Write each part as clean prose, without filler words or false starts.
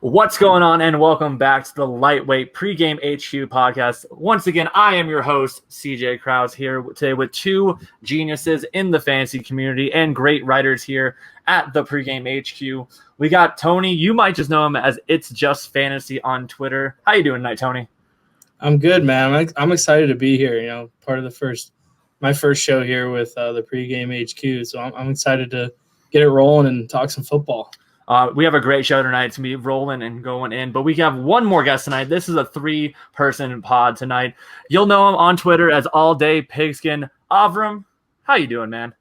What's going on, and welcome back to the Lightweight Pregame HQ podcast. Once again, I am your host, CJ Krause, here today with two geniuses in the fantasy community and great writers here at the Pregame HQ. We got Tony. You might just know him as It's Just Fantasy on Twitter. How you doing tonight, Tony? I'm good, man. I'm excited to be here. Part of my first show here with the Pregame HQ. So I'm excited to get it rolling and talk some football. We have a great show tonight. It's going to be rolling and going in, but we have one more guest tonight. This is a 3-person pod tonight. You'll know him on Twitter as All Day Pigskin. Avram, how you doing, man?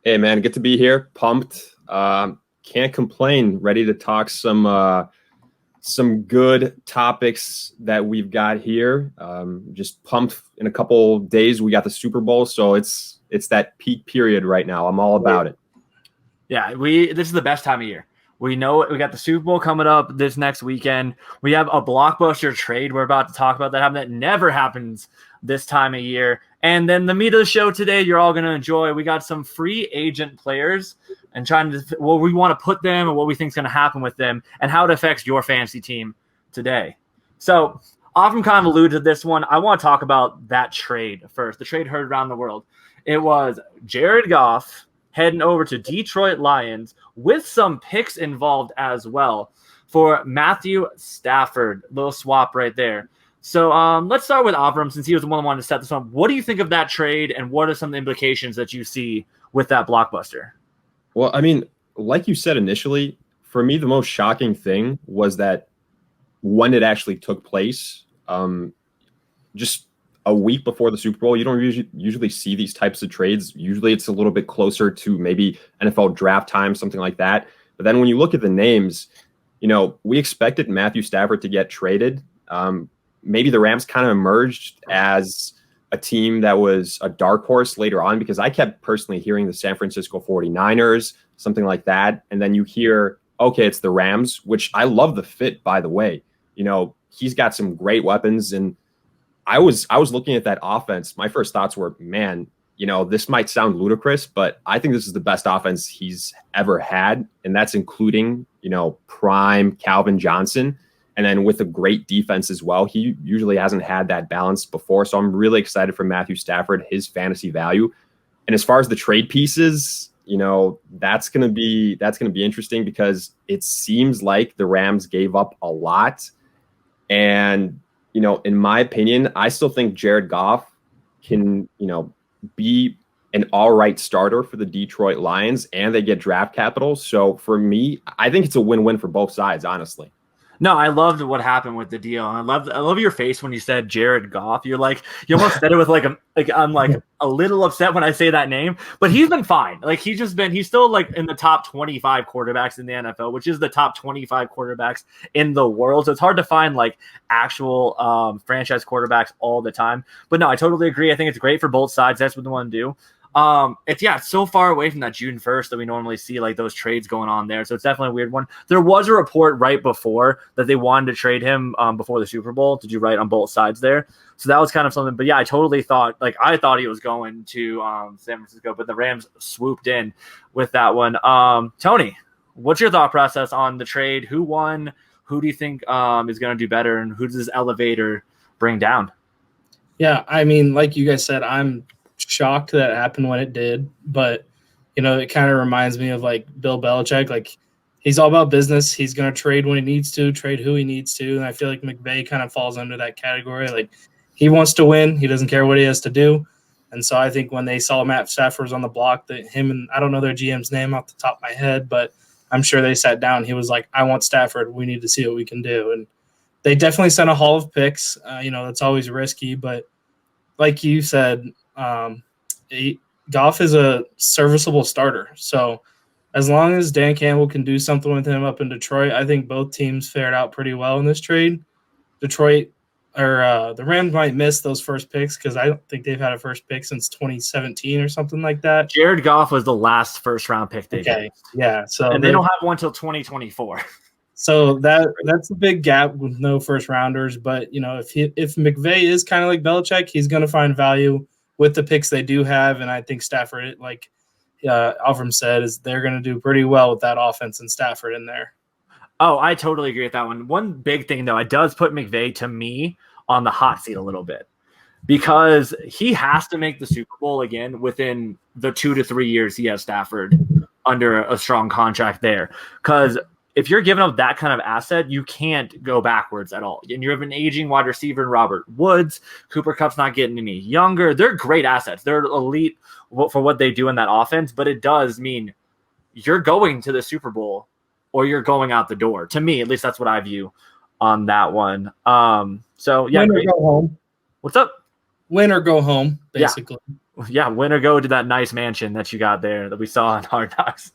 Hey, man, good to be here. Pumped. Can't complain. Ready to talk some good topics that we've got here. Just pumped. In a couple days, we got the Super Bowl, so it's that peak period right now. I'm all about it. Yeah, this is the best time of year. We know we got the Super Bowl coming up this next weekend. We have a blockbuster trade we're about to talk about that never happens this time of year. And then the meat of the show today, you're all going to enjoy. We got some free agent players and where we want to put them and what we think is going to happen with them and how it affects your fantasy team today. So Avram kind of alluded to this one. I want to talk about that trade first. The trade heard around the world. It was Jared Goff heading over to Detroit Lions with some picks involved as well for Matthew Stafford. Little swap right there. So let's start with Avram, since he was the one who wanted to set this up. What do you think of that trade, and what are some of the implications that you see with that blockbuster? Well, I mean, like you said initially, for me, the most shocking thing was that when it actually took place, just a week before the Super Bowl, you don't usually see these types of trades. Usually it's a little bit closer to maybe NFL draft time, something like that. But then when you look at the names, we expected Matthew Stafford to get traded. Maybe the Rams kind of emerged as a team that was a dark horse later on, because I kept personally hearing the San Francisco 49ers, something like that. And then you hear, okay, it's the Rams, which I love the fit, by the way. He's got some great weapons, and I was looking at that offense. My first thoughts were, man, this might sound ludicrous, but I think this is the best offense he's ever had. And that's including, prime Calvin Johnson. And then with a great defense as well. He usually hasn't had that balance before. So I'm really excited for Matthew Stafford, his fantasy value. And as far as the trade pieces, that's going to be interesting, because it seems like the Rams gave up a lot. And in my opinion, I still think Jared Goff can, be an all right starter for the Detroit Lions, and they get draft capital. So for me, I think it's a win-win for both sides, honestly. No, I loved what happened with the deal. I love your face when you said Jared Goff. You almost said it with I'm a little upset when I say that name, but he's been fine. He's still in the top 25 quarterbacks in the NFL, which is the top 25 quarterbacks in the world. So it's hard to find actual franchise quarterbacks all the time. But no, I totally agree. I think it's great for both sides. That's what they want to do. It's so far away from that June 1st that we normally see those trades going on there. So it's definitely a weird one. There was a report right before that they wanted to trade him before the Super Bowl. Did you write on both sides there? So that was kind of something. But yeah, I totally thought I thought he was going to San Francisco, but the Rams swooped in with that one. Tony, what's your thought process on the trade? Who won? Who do you think is going to do better, and who does this elevator bring down? Yeah, I mean, like you guys said, I'm shocked that it happened when it did, but it kind of reminds me of Bill Belichick. He's all about business. He's going to trade when he needs to, trade who he needs to, and I feel like McVay kind of falls under that category. He wants to win. He doesn't care what he has to do. And so I think when they saw Matt Stafford was on the block, that him and I don't know their GM's name off the top of my head, but I'm sure they sat down. He was like, I want Stafford. We need to see what we can do. And they definitely sent a haul of picks. That's always risky, but like you said, Goff is a serviceable starter. So as long as Dan Campbell can do something with him up in Detroit, I think both teams fared out pretty well in this trade. The Rams might miss those first picks, because I don't think they've had a first pick since 2017 or something like that. Jared Goff was the last first-round pick they did. Yeah. So and they don't have one until 2024. So that's a big gap with no first-rounders. But, if McVay is kind of like Belichick, he's going to find value with the picks they do have. And I think Stafford, like Avram said, is they're going to do pretty well with that offense and Stafford in there. Oh, I totally agree with that one. One big thing, though, it does put McVay, to me, on the hot seat a little bit because he has to make the Super Bowl again within the 2 to 3 years he has Stafford under a strong contract there. Because if you're giving up that kind of asset, you can't go backwards at all. And you have an aging wide receiver in Robert Woods. Cooper Kupp's not getting any younger. They're great assets. They're elite for what they do in that offense, but it does mean you're going to the Super Bowl or you're going out the door. To me, at least that's what I view on that one. So yeah, Win or go home. What's up? Win or go home, basically. Yeah, win or go to that nice mansion that you got there that we saw in Hard Knocks.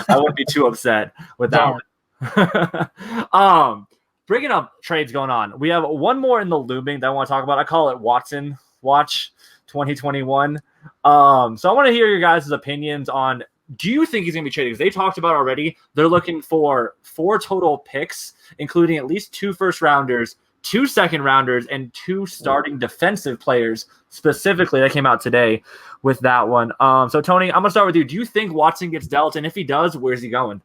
I wouldn't be too upset with that one. Bringing up trades going on. We have one more in the looming that I want to talk about. I call it Watson Watch 2021. So I want to hear your guys' opinions on, do you think he's going to be traded? Because they talked about already, they're looking for 4 total picks, including at least 2 first-rounders, 2 second-rounders, and 2 starting defensive players specifically. That came out today with that one. So, Tony, I'm going to start with you. Do you think Watson gets dealt? And if he does, where's he going?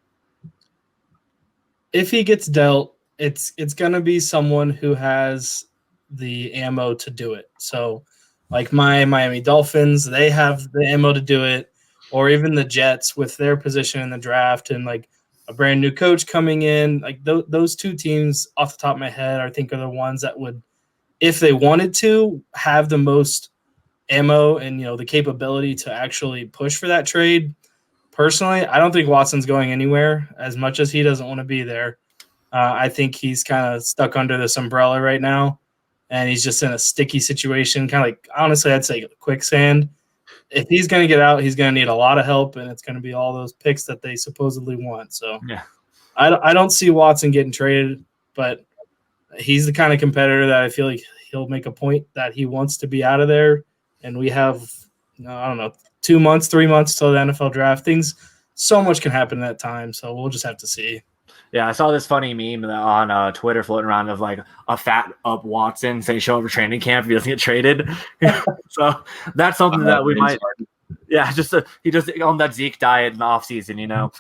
If he gets dealt, it's going to be someone who has the ammo to do it. So, like my Miami Dolphins, they have the ammo to do it. Or even the Jets with their position in the draft and like a brand new coach coming in. Like those 2 teams off the top of my head, I think are the ones that would, if they wanted to, have the most ammo and, the capability to actually push for that trade. Personally, I don't think Watson's going anywhere as much as he doesn't want to be there. I think he's kind of stuck under this umbrella right now, and he's just in a sticky situation, kind of like, honestly, I'd say quicksand. If he's going to get out, he's going to need a lot of help, and it's going to be all those picks that they supposedly want. So yeah, I don't see Watson getting traded, but he's the kind of competitor that I feel like he'll make a point that he wants to be out of there. And we have, I don't know, 2 months, 3 months till the NFL draft. So much can happen at that time, so we'll just have to see. Yeah, I saw this funny meme on Twitter floating around of like a fat up Watson saying show up for training camp if he doesn't get traded. So that's something that we might. Yeah, he just on that Zeke diet in the offseason,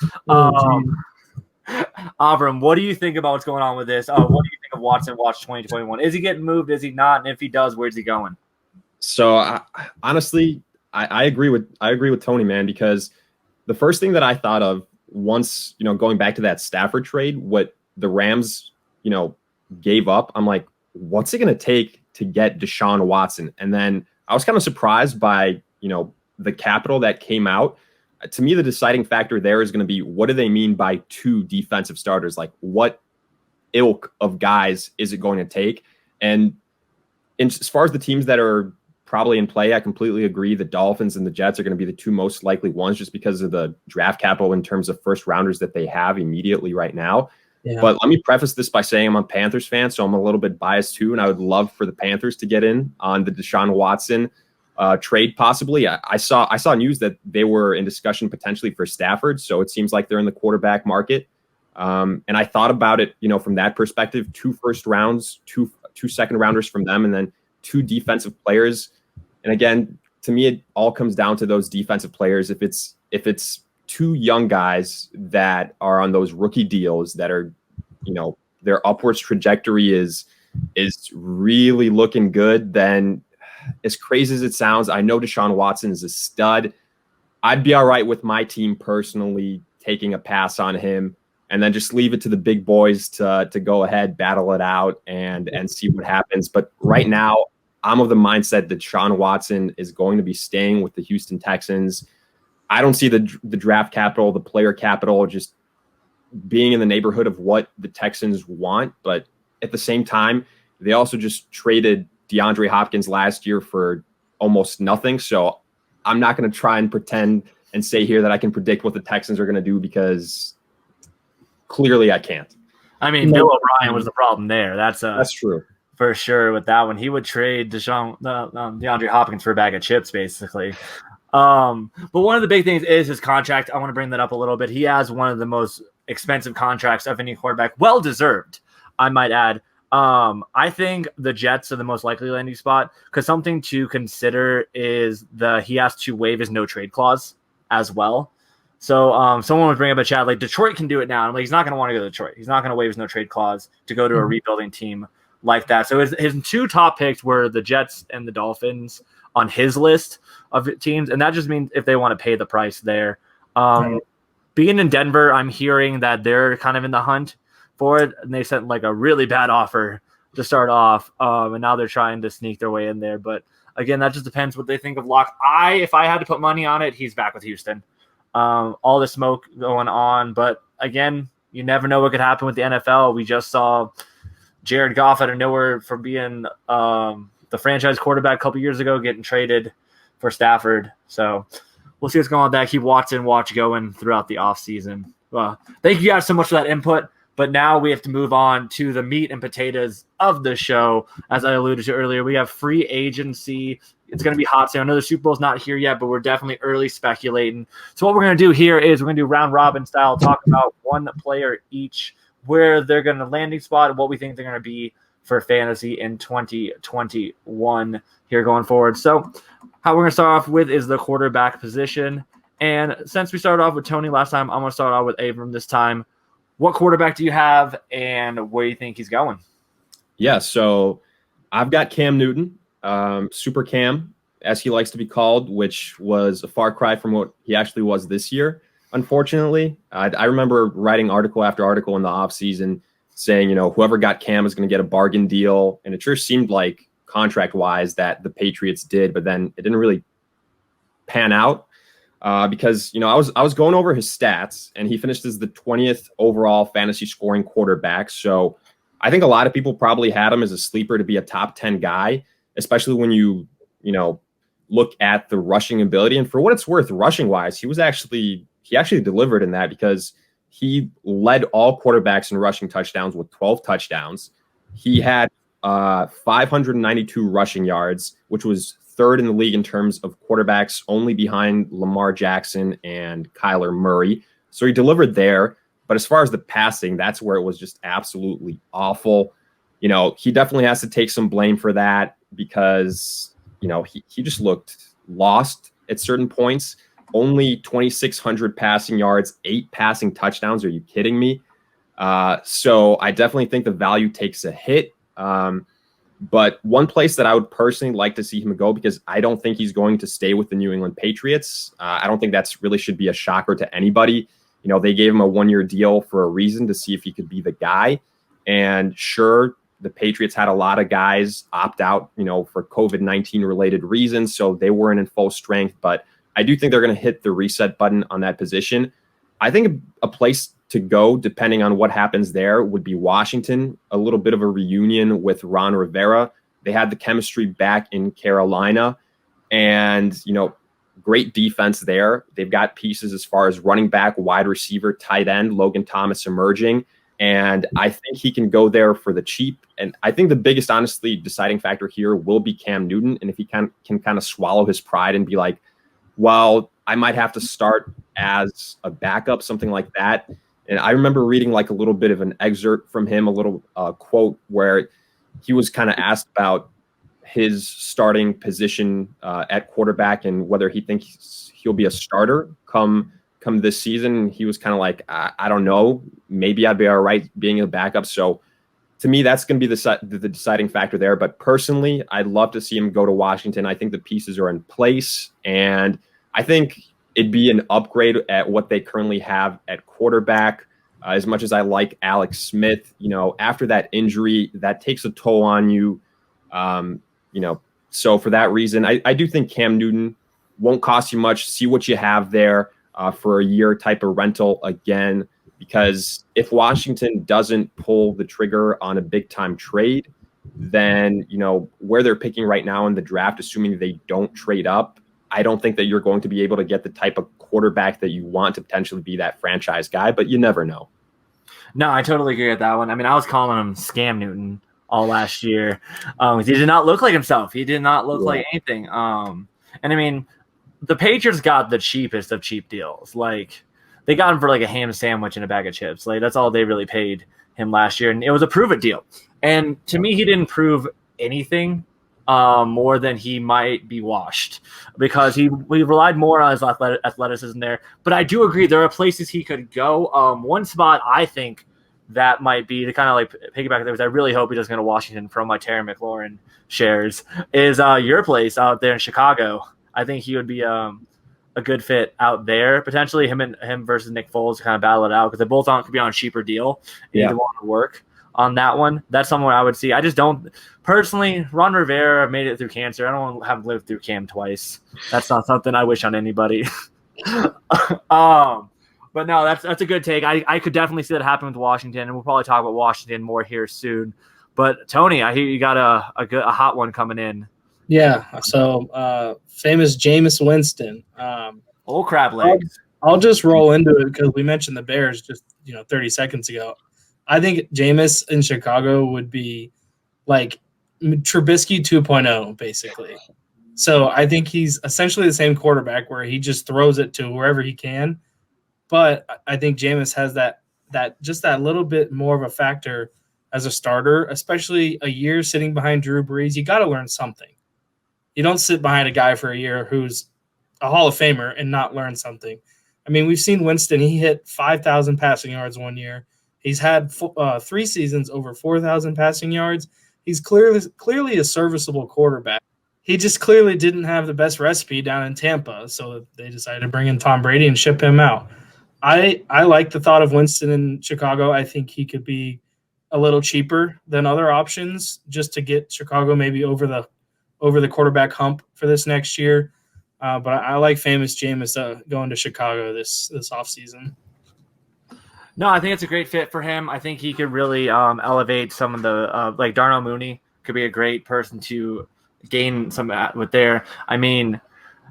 Avram, what do you think about what's going on with this? What do you think of Watson Watch 2021? Is he getting moved? Is he not? And if he does, where's he going? So honestly, I agree with Tony, man, because the first thing that I thought of once, going back to that Stafford trade, what the Rams, gave up, I'm like, what's it going to take to get Deshaun Watson? And then I was kind of surprised by, the capital that came out. To me, the deciding factor there is going to be, what do they mean by 2 defensive starters? Like, what ilk of guys is it going to take? And as far as the teams that are probably in play, I completely agree. The Dolphins and the Jets are going to be the 2 most likely ones just because of the draft capital in terms of first rounders that they have immediately right now. Yeah. But let me preface this by saying I'm a Panthers fan, so I'm a little bit biased too, and I would love for the Panthers to get in on the Deshaun Watson trade possibly. I saw news that they were in discussion potentially for Stafford, so it seems like they're in the quarterback market. And I thought about it, from that perspective, 2 first rounds, two second rounders from them, and then 2 defensive players. And again, to me, it all comes down to those defensive players. If it's 2 young guys that are on those rookie deals that are, their upwards trajectory is really looking good, then as crazy as it sounds, I know Deshaun Watson is a stud. I'd be all right with my team personally taking a pass on him and then just leave it to the big boys to go ahead, battle it out and see what happens. But right now, I'm of the mindset that Deshaun Watson is going to be staying with the Houston Texans. I don't see the draft capital, the player capital, just being in the neighborhood of what the Texans want. But at the same time, they also just traded DeAndre Hopkins last year for almost nothing. So I'm not going to try and pretend and say here that I can predict what the Texans are going to do because clearly I can't. I mean, Bill O'Brien was the problem there. That's true. For sure with that one. He would trade DeAndre Hopkins for a bag of chips, basically. But one of the big things is his contract. I want to bring that up a little bit. He has one of the most expensive contracts of any quarterback. Well-deserved, I might add. I think the Jets are the most likely landing spot because something to consider is he has to waive his no-trade clause as well. So someone would bring up a chat like Detroit can do it now. I'm like, he's not going to want to go to Detroit. He's not going to waive his no trade clause to go to a rebuilding team like that. So his two top picks were the Jets and the Dolphins on his list of teams, and that just means if they want to pay the price there. Being in Denver, I'm hearing that they're kind of in the hunt for it, and they sent like a really bad offer to start off, and now they're trying to sneak their way in there. But again, that just depends what they think of Locke. If I had to put money on it, he's back with Houston. All the smoke going on, but again, you never know what could happen with the NFL. We just saw Jared Goff out of nowhere from being the franchise quarterback a couple years ago getting traded for Stafford. So we'll see what's going on with that. Keep watching, watch going throughout the offseason. Thank you guys so much for that input. But now we have to move on to the meat and potatoes of the show. As I alluded to earlier, we have free agency. It's going to be hot soon. I know the Super Bowl's not here yet, but we're definitely early speculating. So what we're going to do here is we're going to do round robin style, talk about one player each, where they're going to landing spot and what we think they're going to be for fantasy in 2021 here going forward. So how we're going to start off with is the quarterback position. And since we started off with Tony last time, I'm going to start off with Abram this time. What quarterback do you have, and where do you think he's going? Yeah, so I've got Cam Newton, Super Cam, as he likes to be called, which was a far cry from what he actually was this year, unfortunately. I remember writing article after article in the offseason saying, whoever got Cam is going to get a bargain deal, and it sure seemed like contract-wise that the Patriots did, but then it didn't really pan out. Because I was going over his stats, and he finished as the 20th overall fantasy scoring quarterback. So I think a lot of people probably had him as a sleeper to be a top 10 guy, especially when you look at the rushing ability. And for what it's worth, rushing wise, he actually delivered in that, because he led all quarterbacks in rushing touchdowns with 12 touchdowns. He had 592 rushing yards, which was third in the league in terms of quarterbacks, only behind Lamar Jackson and Kyler Murray. So he delivered there. But as far as the passing, that's where it was just absolutely awful. He definitely has to take some blame for that, because, he just looked lost at certain points. Only 2,600 passing yards, 8 passing touchdowns. Are you kidding me? So I definitely think the value takes a hit. But one place that I would personally like to see him go, because I don't think he's going to stay with the New England Patriots. I don't think that's really should be a shocker to anybody. They gave him a 1-year deal for a reason, to see if he could be the guy. And sure, the Patriots had a lot of guys opt out, for COVID-19 related reasons. So they weren't in full strength, but I do think they're going to hit the reset button on that position. I think a place to go, depending on what happens there, would be Washington. A little bit of a reunion with Ron Rivera. They had the chemistry back in Carolina, and great defense there. They've got pieces as far as running back, wide receiver, tight end, Logan Thomas emerging, and I think he can go there for the cheap. And I think the biggest, honestly, deciding factor here will be Cam Newton, and if he can kind of swallow his pride and be like, well, I might have to start as a backup, something like that. And I remember reading like a little bit of an excerpt from him, a little quote where he was kind of asked about his starting position at quarterback and whether he thinks he'll be a starter come this season. He was kind of like, I don't know, maybe I'd be all right being a backup. So to me, that's going to be the deciding factor there. But personally, I'd love to see him go to Washington. I think the pieces are in place, and I think it'd be an upgrade at what they currently have at quarterback. As much as I like Alex Smith, after that injury, that takes a toll on you. So for that reason, I do think Cam Newton won't cost you much. See what you have there for a year type of rental again, because if Washington doesn't pull the trigger on a big time trade, then, where they're picking right now in the draft, assuming they don't trade up, I don't think that you're going to be able to get the type of quarterback that you want to potentially be that franchise guy, but you never know. No, I totally agree with that one. I mean, I was calling him Scam Newton all last year. He did not look like himself. He did not look like anything. And I mean, the Patriots got the cheapest of cheap deals. Like, they got him for like a ham sandwich and a bag of chips. Like, that's all they really paid him last year. And it was a prove it deal. And to me, he didn't prove anything more than he might be washed, because we relied more on his athleticism there. But I do agree there are places he could go. One spot I think that might be to kind of like piggyback there, because I really hope he doesn't go to Washington from my Terry McLaurin shares, is your place out there in Chicago. I think he would be a good fit out there. Potentially him versus Nick Foles to kind of battle it out, because they both could be on a cheaper deal. Either one to work on that one. That's someone I would see. I just don't personally. Ron Rivera made it through cancer. I don't want to have lived through Cam twice. That's not something I wish on anybody. But no, that's a good take. I could definitely see that happen with Washington, and we'll probably talk about Washington more here soon. But Tony, I hear you got a hot one coming in. Yeah. So famous Jameis Winston. Old crab legs. I'll just roll into it because we mentioned the Bears just 30 seconds ago. I think Jameis in Chicago would be like Trubisky 2.0, basically. So I think he's essentially the same quarterback where he just throws it to wherever he can. But I think Jameis has that little bit more of a factor as a starter, especially a year sitting behind Drew Brees. You got to learn something. You don't sit behind a guy for a year who's a Hall of Famer and not learn something. I mean, we've seen Winston. He hit 5,000 passing yards one year. He's had 3 seasons over 4,000 passing yards. He's clearly a serviceable quarterback. He just clearly didn't have the best recipe down in Tampa, so they decided to bring in Tom Brady and ship him out. I like the thought of Winston in Chicago. I think he could be a little cheaper than other options just to get Chicago maybe over the quarterback hump for this next year. But I like famous Jameis going to Chicago this offseason. No, I think it's a great fit for him. I think he could really elevate some of the like Darnell Mooney could be a great person to gain some with there. I mean,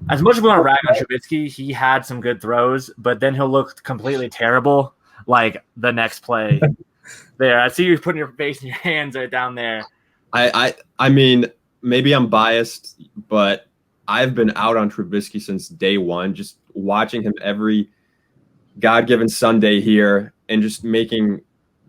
as much as we want to rag on Trubisky, he had some good throws, but then he'll look completely terrible like the next play. There, I see you putting your face in your hands right down there. I mean, maybe I'm biased, but I've been out on Trubisky since day one, just watching him every God-given Sunday here and just making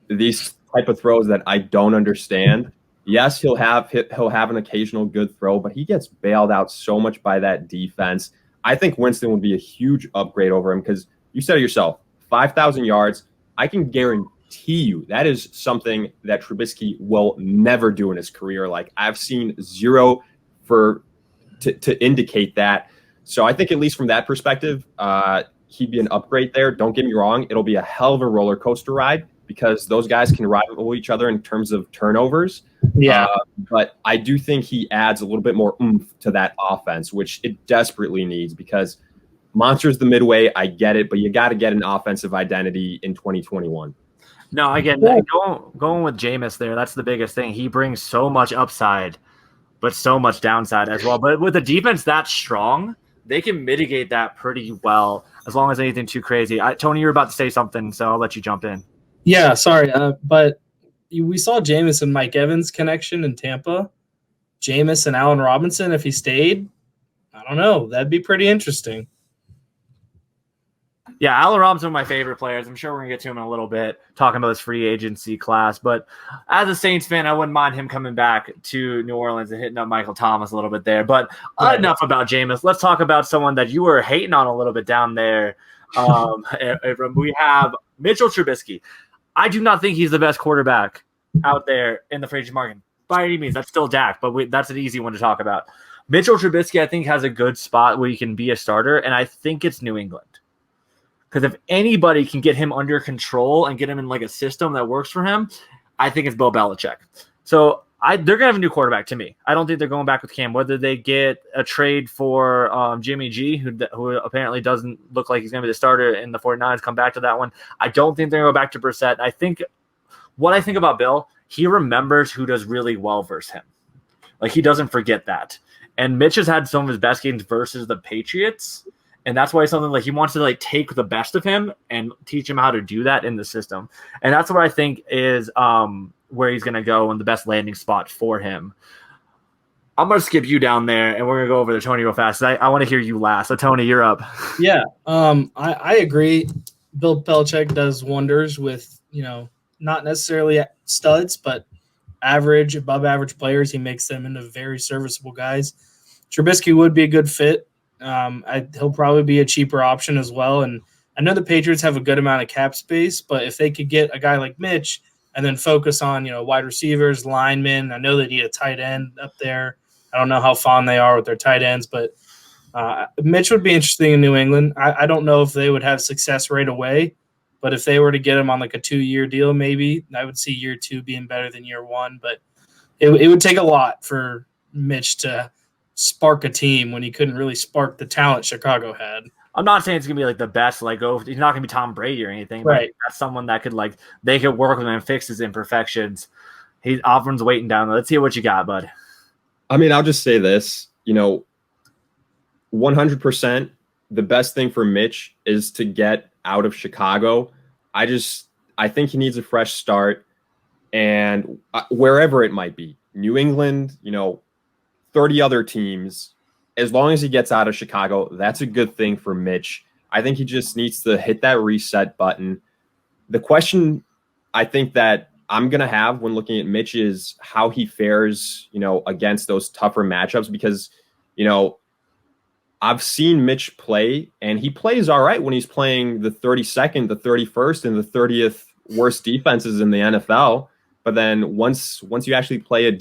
these type of throws that I don't understand. Yes, he'll have an occasional good throw, but he gets bailed out so much by that defense. I think Winston would be a huge upgrade over him because you said it yourself, 5,000 yards. I can guarantee you that is something that Trubisky will never do in his career. Like I've seen zero to indicate that. So I think at least from that perspective, he'd be an upgrade there. Don't get me wrong. It'll be a hell of a roller coaster ride because those guys can rival each other in terms of turnovers. Yeah. But I do think he adds a little bit more oomph to that offense, which it desperately needs because Monster's the midway. I get it, but you got to get an offensive identity in 2021. No, again, going with Jameis there, that's the biggest thing. He brings so much upside, but so much downside as well. But with a defense that strong, they can mitigate that pretty well as long as anything too crazy. Tony, you're about to say something, so I'll let you jump in. Yeah, sorry, but we saw Jameis and Mike Evans connection in Tampa. Jameis and Allen Robinson, if he stayed, I don't know. That'd be pretty interesting. Yeah, Allen Robinson, one of my favorite players. I'm sure we're going to get to him in a little bit, talking about his free agency class. But as a Saints fan, I wouldn't mind him coming back to New Orleans and hitting up Michael Thomas a little bit there. But enough about Jameis. Let's talk about someone that you were hating on a little bit down there. We have Mitchell Trubisky. I do not think he's the best quarterback out there in the free agent market. By any means, that's still Dak, but that's an easy one to talk about. Mitchell Trubisky, I think, has a good spot where he can be a starter, and I think it's New England. Because if anybody can get him under control and get him in like a system that works for him, I think it's Bill Belichick. So they're going to have a new quarterback to me. I don't think they're going back with Cam. Whether they get a trade for Jimmy G, who apparently doesn't look like he's going to be the starter in the 49ers, come back to that one. I don't think they're going to go back to Brissett. I think about Bill, he remembers who does really well versus him. Like he doesn't forget that. And Mitch has had some of his best games versus the Patriots. And that's why something like he wants to like take the best of him and teach him how to do that in the system. And that's what I think is where he's going to go and the best landing spot for him. I'm going to skip you down there and we're going to go over to Tony real fast. I want to hear you last. So Tony, you're up. Yeah. I agree. Bill Belichick does wonders with, not necessarily studs, but average, above average players. He makes them into very serviceable guys. Trubisky would be a good fit. He'll probably be a cheaper option as well. And I know the Patriots have a good amount of cap space, but if they could get a guy like Mitch and then focus on, wide receivers, linemen, I know they need a tight end up there. I don't know how fond they are with their tight ends, but Mitch would be interesting in New England. I don't know if they would have success right away, but if they were to get him on like a 2-year deal, maybe I would see year 2 being better than year 1. But it would take a lot for Mitch to spark a team when he couldn't really spark the talent Chicago had. I'm not saying it's gonna be like the best. Like, he's not gonna be Tom Brady or anything. Right. But that's someone that could they could work with him and fix his imperfections. He's Auburn's waiting down. Let's see what you got, bud. I mean, I'll just say this. 100%. The best thing for Mitch is to get out of Chicago. I think he needs a fresh start, and wherever it might be, New England, 30 other teams, as long as he gets out of Chicago, that's a good thing for Mitch. I think he just needs to hit that reset button. The question I think that I'm going to have when looking at Mitch is how he fares, against those tougher matchups, because, I've seen Mitch play, and he plays all right when he's playing the 32nd, the 31st, and the 30th worst defenses in the NFL. But then once you actually play a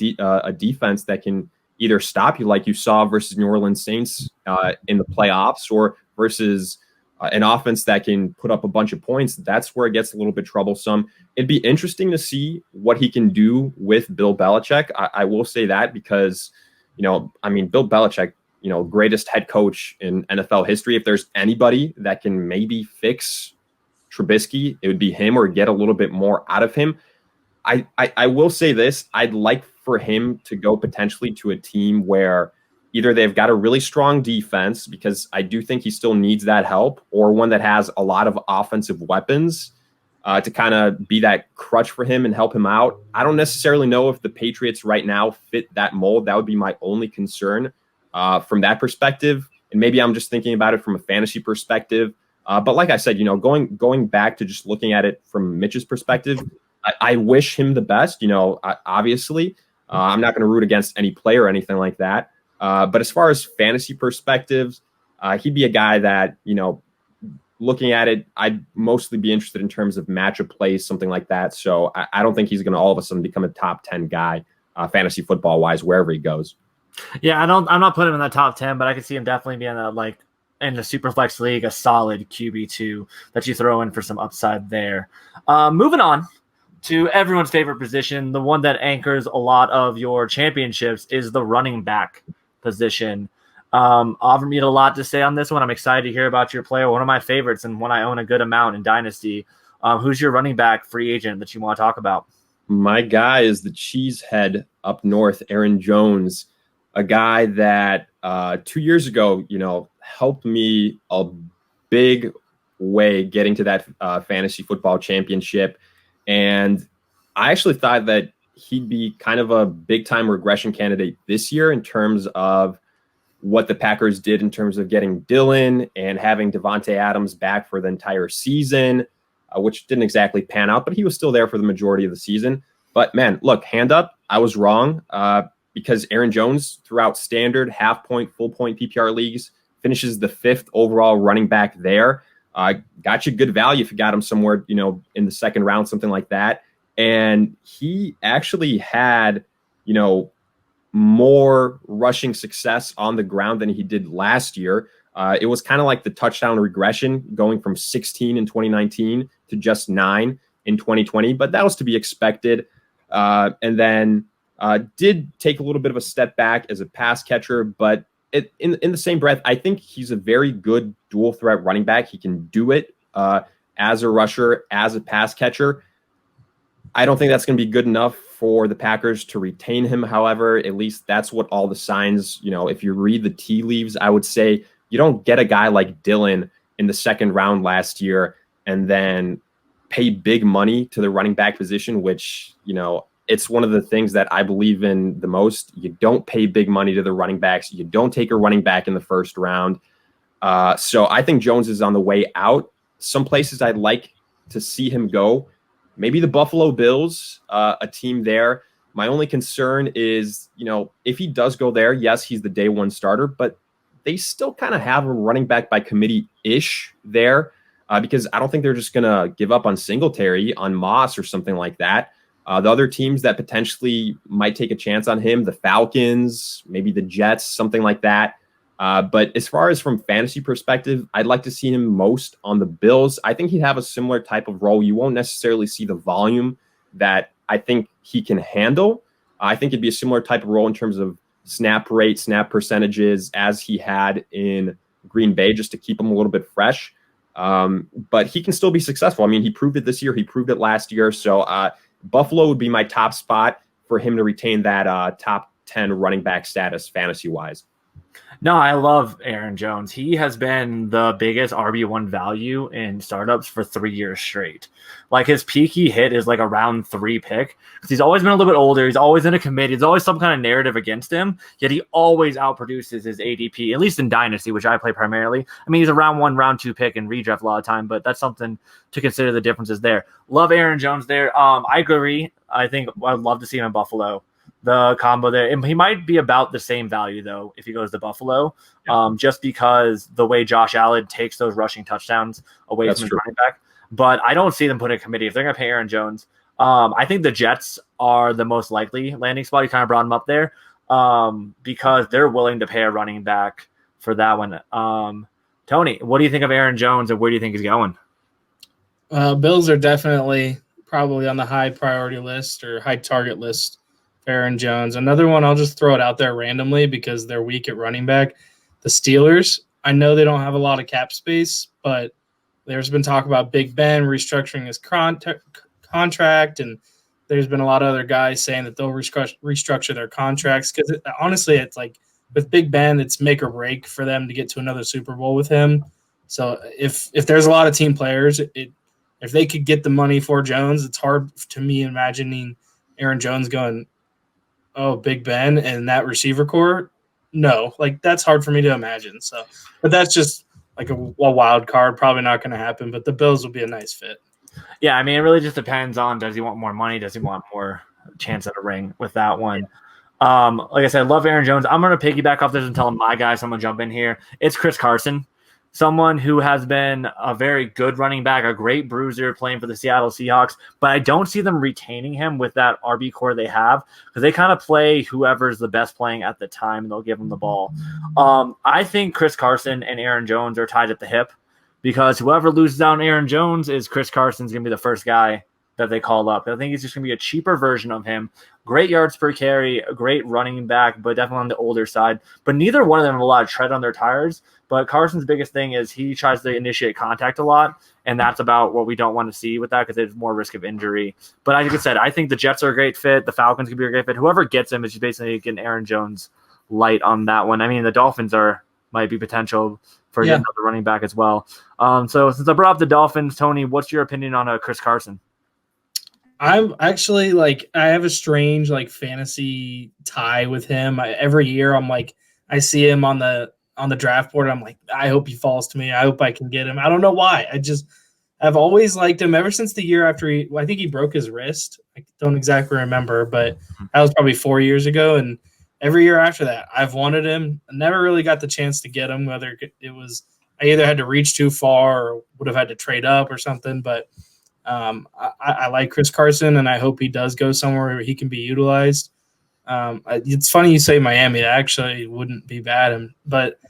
defense that can either stop you, like you saw versus New Orleans Saints in the playoffs, or versus an offense that can put up a bunch of points, that's where it gets a little bit troublesome. It'd be interesting to see what he can do with Bill Belichick. I will say that because, Bill Belichick, greatest head coach in NFL history. If there's anybody that can maybe fix Trubisky, it would be him, or get a little bit more out of him. I will say this. I'd like for him to go potentially to a team where either they've got a really strong defense, because I do think he still needs that help, or one that has a lot of offensive weapons to kind of be that crutch for him and help him out. I don't necessarily know if the Patriots right now fit that mold. That would be my only concern from that perspective. And maybe I'm just thinking about it from a fantasy perspective. But like I said, going back to just looking at it from Mitch's perspective, I wish him the best. Obviously, I'm not going to root against any player or anything like that. But as far as fantasy perspectives, he'd be a guy that, looking at it, I'd mostly be interested in terms of matchup plays, something like that. So I don't think he's going to all of a sudden become a top 10 guy, fantasy football wise, wherever he goes. Yeah, I'm not putting him in the top 10, but I could see him definitely being in the Superflex league, a solid QB2 that you throw in for some upside there. Moving on to everyone's favorite position, the one that anchors a lot of your championships is the running back position. Auburn, you had a lot to say on this one. I'm excited to hear about your player, one of my favorites and one I own a good amount in Dynasty. Who's your running back free agent that you want to talk about? My guy is the cheesehead up north, Aaron Jones, a guy that 2 years ago, helped me a big way getting to that fantasy football championship. And I actually thought that he'd be kind of a big time regression candidate this year in terms of what the Packers did in terms of getting Dillon and having Devontae Adams back for the entire season, which didn't exactly pan out, but he was still there for the majority of the season. But man, look, hand up, I was wrong because Aaron Jones throughout standard, half point, full point PPR leagues finishes the 5th overall running back there. Got you good value if you got him somewhere, in the second round, something like that. And he actually had, more rushing success on the ground than he did last year. It was kind of like the touchdown regression going from 16 in 2019 to just 9 in 2020, but that was to be expected. And then did take a little bit of a step back as a pass catcher, but in the same breath, I think he's a very good dual threat running back. He can do it as a rusher, as a pass catcher. I don't think that's going to be good enough for the Packers to retain him. However, at least that's what all the signs, if you read the tea leaves, I would say you don't get a guy like Dillon in the second round last year and then pay big money to the running back position, which, it's one of the things that I believe in the most. You don't pay big money to the running backs. You don't take a running back in the first round. So I think Jones is on the way out. Some places I'd like to see him go. Maybe the Buffalo Bills, a team there My only concern is, if he does go there, yes, he's the day one starter, but they still kind of have a running back by committee-ish there because I don't think they're just going to give up on Singletary, on Moss or something like that. The other teams that potentially might take a chance on him, the Falcons, maybe the Jets, something like that. But as far as from fantasy perspective, I'd like to see him most on the Bills. I think he'd have a similar type of role. You won't necessarily see the volume that I think he can handle. I think it'd be a similar type of role in terms of snap rate, snap percentages as he had in Green Bay, just to keep him a little bit fresh. But he can still be successful. I mean, he proved it this year. He proved it last year. So Buffalo would be my top spot for him to retain that top 10 running back status fantasy-wise. No, I love Aaron Jones. He has been the biggest RB1 value in startups for 3 years straight. Like his peak he hit is like a round 3 pick because he's always been a little bit older. He's always in a committee. There's always some kind of narrative against him, yet he always outproduces his ADP, at least in Dynasty, which I play primarily. I mean, he's a round 1, round 2 pick in redraft a lot of time, but that's something to consider the differences there. Love Aaron Jones there. I agree. I think I'd love to see him in Buffalo. The combo there, and he might be about the same value though if he goes to Buffalo, just because the way Josh Allen takes those rushing touchdowns away from his running back. But I don't see them putting a committee if they're going to pay Aaron Jones. I think the Jets are the most likely landing spot. You kind of brought them up there because they're willing to pay a running back for that one. Tony, what do you think of Aaron Jones, and where do you think he's going? Bills are definitely probably on the high priority list or high target list. Aaron Jones. Another one, I'll just throw it out there randomly because they're weak at running back. The Steelers, I know they don't have a lot of cap space, but there's been talk about Big Ben restructuring his contract, and there's been a lot of other guys saying that they'll restructure their contracts because honestly, it's like with Big Ben, it's make or break for them to get to another Super Bowl with him. So if there's a lot of team players, if they could get the money for Jones, it's hard to me imagining Aaron Jones going, oh, Big Ben and that receiver core? No, like that's hard for me to imagine. So, but that's just like a wild card. Probably not going to happen, but the Bills will be a nice fit. Yeah, I mean, it really just depends on does he want more money? Does he want more chance at a ring with that one? Yeah. Like I said, I love Aaron Jones. I'm going to piggyback off this and tell my guys. I'm going to jump in here. It's Chris Carson. Someone who has been a very good running back, a great bruiser playing for the Seattle Seahawks, but I don't see them retaining him with that RB core they have because they kind of play whoever's the best playing at the time and they'll give him the ball. I think Chris Carson and Aaron Jones are tied at the hip because whoever loses out on Aaron Jones is Chris Carson's going to be the first guy that they call up. I think he's just going to be a cheaper version of him. Great yards per carry, a great running back, but definitely on the older side. But neither one of them have a lot of tread on their tires. But Carson's biggest thing is he tries to initiate contact a lot, and that's about what we don't want to see with that because there's more risk of injury. But like I said, I think the Jets are a great fit. The Falcons could be a great fit. Whoever gets him is just basically getting Aaron Jones light on that one. I mean, the Dolphins might be potential for another running back as well. So since I brought up the Dolphins, Tony, what's your opinion on Chris Carson? I'm actually I have a strange fantasy tie with him. Every year I'm I see him on the draft board. I'm like, I hope he falls to me. I hope I can get him. I don't know why. I've always liked him ever since the year after I think he broke his wrist. I don't exactly remember, but that was probably 4 years ago. And every year after that, I've wanted him. I never really got the chance to get him, whether it was I either had to reach too far or would have had to trade up or something. But I like Chris Carson, and I hope he does go somewhere where he can be utilized. It's funny you say Miami. That actually wouldn't be bad. But,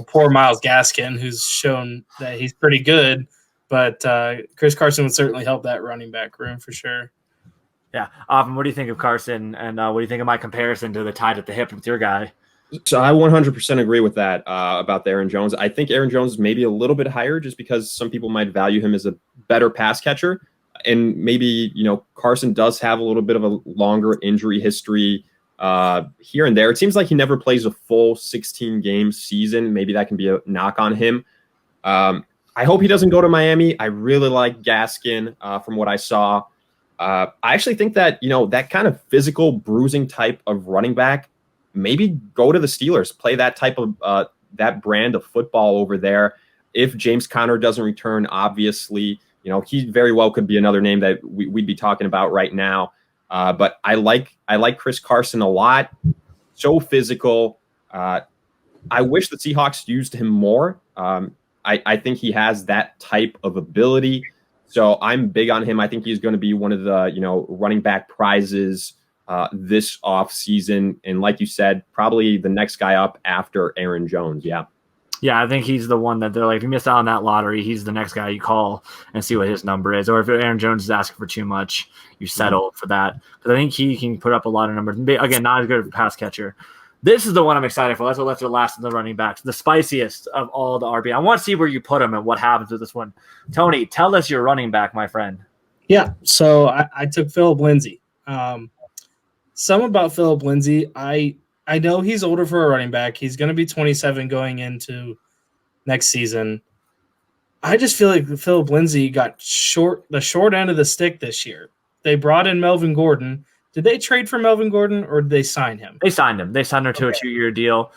poor Myles Gaskin, who's shown that he's pretty good. But Chris Carson would certainly help that running back room for sure. Yeah. What do you think of Carson, and what do you think of my comparison to the tied at the hip with your guy? So I 100% agree with that about Aaron Jones. I think Aaron Jones is maybe a little bit higher just because some people might value him as a better pass catcher. And maybe, Carson does have a little bit of a longer injury history here and there. It seems like he never plays a full 16-game season. Maybe that can be a knock on him. I hope he doesn't go to Miami. I really like Gaskin from what I saw. I actually think that, that kind of physical bruising type of running back, maybe go to the Steelers, play that type of that brand of football over there. If James Conner doesn't return, obviously, he very well could be another name that we'd be talking about right now. But I like Chris Carson a lot. So physical. I wish the Seahawks used him more. I think he has that type of ability. So I'm big on him. I think he's going to be one of the running back prizes this off season. And like you said, probably the next guy up after Aaron Jones. Yeah. Yeah, I think he's the one that they're like, if you miss out on that lottery, he's the next guy you call and see what his number is. Or if Aaron Jones is asking for too much, you settle for that. Because I think he can put up a lot of numbers. Again, not as good of a pass catcher. This is the one I'm excited for. That's what left the last of the running backs, the spiciest of all the RB. I want to see where you put him and what happens with this one. Tony, tell us your running back, my friend. Yeah, so I took Philip Lindsay. Some about Philip Lindsay, I know he's older for a running back. He's going to be 27 going into next season. I just feel like Philip Lindsay got the short end of the stick this year. They brought in Melvin Gordon. Did they trade for Melvin Gordon or did they sign him? They signed him. They signed him to a 2-year deal.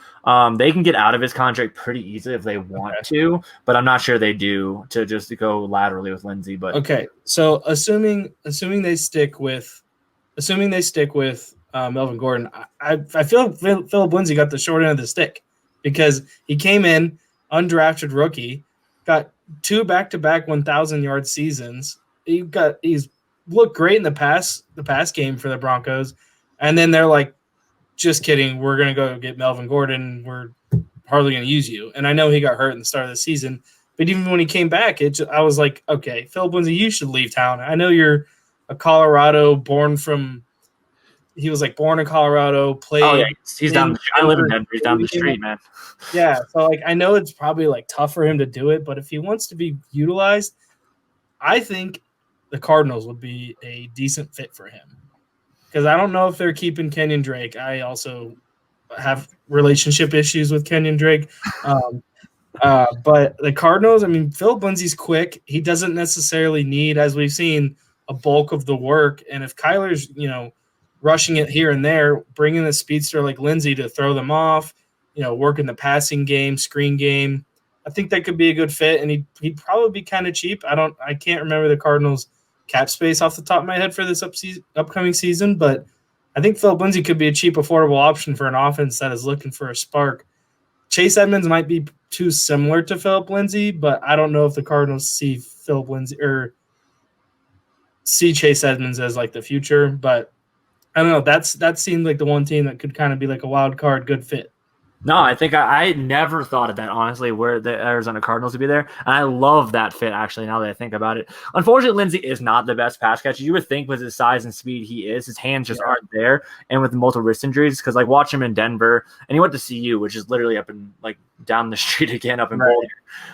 They can get out of his contract pretty easily if they want to, but I'm not sure they do to just go laterally with Lindsay. But okay, so assuming they stick with Melvin Gordon, I feel Philip Lindsay got the short end of the stick because he came in undrafted rookie, got 2 back-to-back 1,000-yard seasons. He's looked great in the pass game for the Broncos, and then they're like, just kidding, we're going to go get Melvin Gordon. We're hardly going to use you. And I know he got hurt in the start of the season, but even when he came back, I was like, okay, Philip Lindsay, you should leave town. I know you're a Colorado he was like born in Colorado, played. Oh, yeah. He's down. I live in Denver. He's down the street, man. Yeah. So, like, I know it's probably like tough for him to do it, but if he wants to be utilized, I think the Cardinals would be a decent fit for him. Because I don't know if they're keeping Kenyon Drake. I also have relationship issues with Kenyon Drake. But the Cardinals, I mean, Philip Lindsay's quick. He doesn't necessarily need, as we've seen, a bulk of the work. And if Kyler's, rushing it here and there, bringing a speedster like Lindsay to throw them off, working the passing game, screen game, I think that could be a good fit. And he'd probably be kind of cheap. I can't remember the Cardinals cap space off the top of my head for this upcoming season, but I think Philip Lindsay could be a cheap, affordable option for an offense that is looking for a spark. Chase Edmonds might be too similar to Philip Lindsay, but I don't know if the Cardinals see Philip Lindsay or see Chase Edmonds as like the future, but I don't know. That seemed like the one team that could kind of be like a wild card, good fit. No, I think I never thought of that, honestly, where the Arizona Cardinals would be there. And I love that fit, actually, now that I think about it. Unfortunately, Lindsay is not the best pass catcher. You would think with his size and speed he is. His hands just aren't there. And with multiple wrist injuries, because, like, watch him in Denver. And he went to CU, which is literally up in, like, down the street again up in Boulder.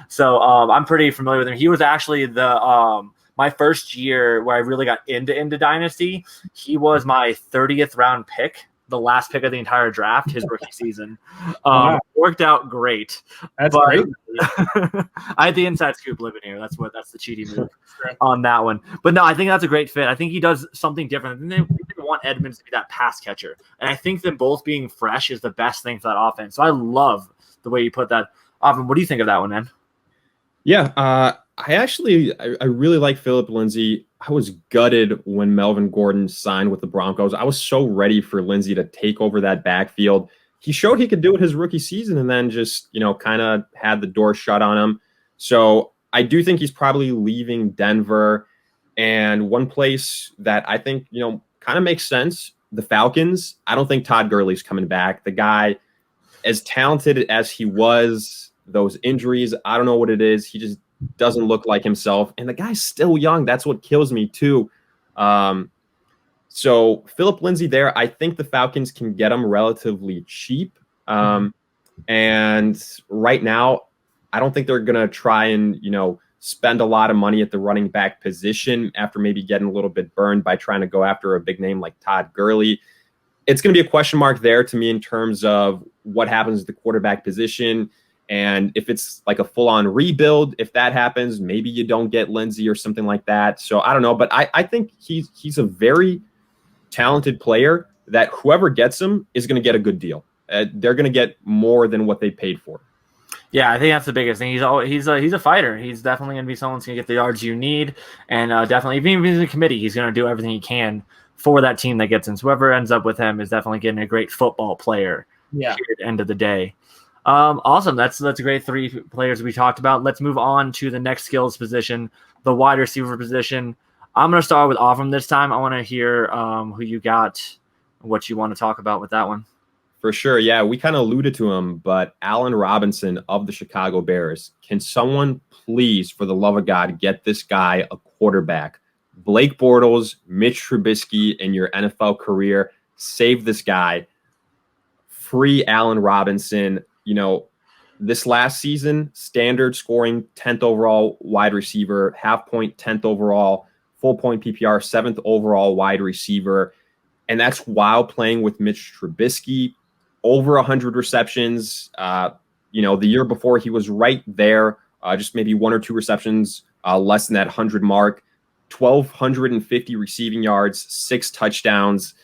So I'm pretty familiar with him. He was actually my first year where I really got into Dynasty. He was my 30th round pick, the last pick of the entire draft, his rookie season. Worked out great. That's great. I had the inside scoop living here. That's the cheaty move on that one. But no, I think that's a great fit. I think he does something different. And they want Edmonds to be that pass catcher. And I think them both being fresh is the best thing for that offense. So I love the way you put that. What do you think of that one, man? Yeah, I really like Philip Lindsay. I was gutted when Melvin Gordon signed with the Broncos. I was so ready for Lindsay to take over that backfield. He showed he could do it his rookie season and then just, kind of had the door shut on him. So I do think he's probably leaving Denver. And one place that I think, kind of makes sense, the Falcons. I don't think Todd Gurley's coming back. The guy, as talented as he was, those injuries, I don't know what it is. He just doesn't look like himself. And the guy's still young. That's what kills me too. So Philip Lindsay there, I think the Falcons can get him relatively cheap. And right now, I don't think they're going to try and, spend a lot of money at the running back position after maybe getting a little bit burned by trying to go after a big name like Todd Gurley. It's going to be a question mark there to me in terms of what happens at the quarterback position. And if it's like a full-on rebuild, if that happens, maybe you don't get Lindsay or something like that. So I don't know, but I think he's a very talented player that whoever gets him is going to get a good deal. They're going to get more than what they paid for. Yeah, I think that's the biggest thing. He's a fighter. He's definitely going to be someone who's going to get the yards you need, and definitely, even if he's in the committee, he's going to do everything he can for that team that gets in. So whoever ends up with him is definitely getting a great football player. Yeah. At the end of the day. Awesome. That's a great 3 players we talked about. Let's move on to the next skills position, the wide receiver position. I'm going to start with Avram this time. I want to hear who you got, what you want to talk about with that one. For sure. Yeah, we kind of alluded to him, but Allen Robinson of the Chicago Bears. Can someone please, for the love of God, get this guy a quarterback? Blake Bortles, Mitch Trubisky in your NFL career. Save this guy. Free Allen Robinson. This last season, standard scoring 10th overall wide receiver, half point 10th overall, full point PPR, 7th overall wide receiver. And that's while playing with Mitch Trubisky, over 100 receptions. The year before he was right there, just maybe 1 or 2 receptions less than that 100 mark, 1,250 receiving yards, 6 touchdowns.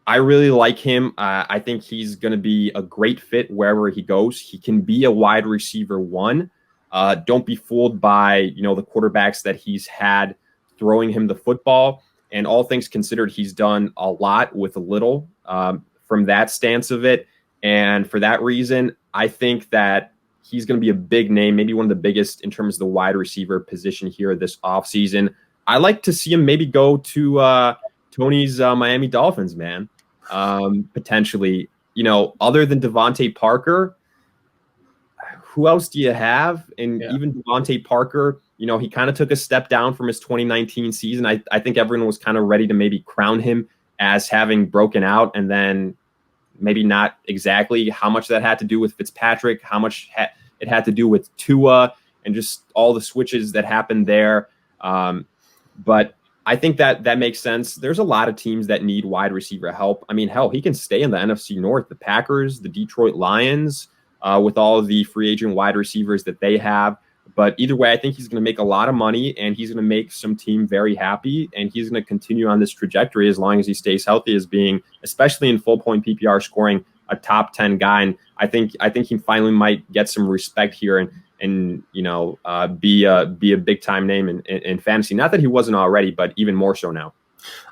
I really like him. I think he's going to be a great fit wherever he goes. He can be a wide receiver 1. Don't be fooled by, the quarterbacks that he's had throwing him the football. And all things considered, he's done a lot with a little from that stance of it. And for that reason, I think that he's going to be a big name, maybe one of the biggest in terms of the wide receiver position here this offseason. I like to see him maybe go to Tony's Miami Dolphins, man. Potentially, other than Devontae Parker, who else do you have? And even Devontae Parker, he kind of took a step down from his 2019 season. I think everyone was kind of ready to maybe crown him as having broken out, and then maybe not exactly how much that had to do with Fitzpatrick, how much it had to do with Tua, and just all the switches that happened there. But I think that makes sense. There's a lot of teams that need wide receiver help. I mean, hell, he can stay in the NFC North. The Packers, the Detroit Lions, with all of the free agent wide receivers that they have. But either way, I think he's going to make a lot of money, and he's going to make some team very happy, and he's going to continue on this trajectory as long as he stays healthy, as being, especially in full point PPR scoring, a top 10 guy. And I think he finally might get some respect here and be a big time name in fantasy. Not that he wasn't already, but even more so now.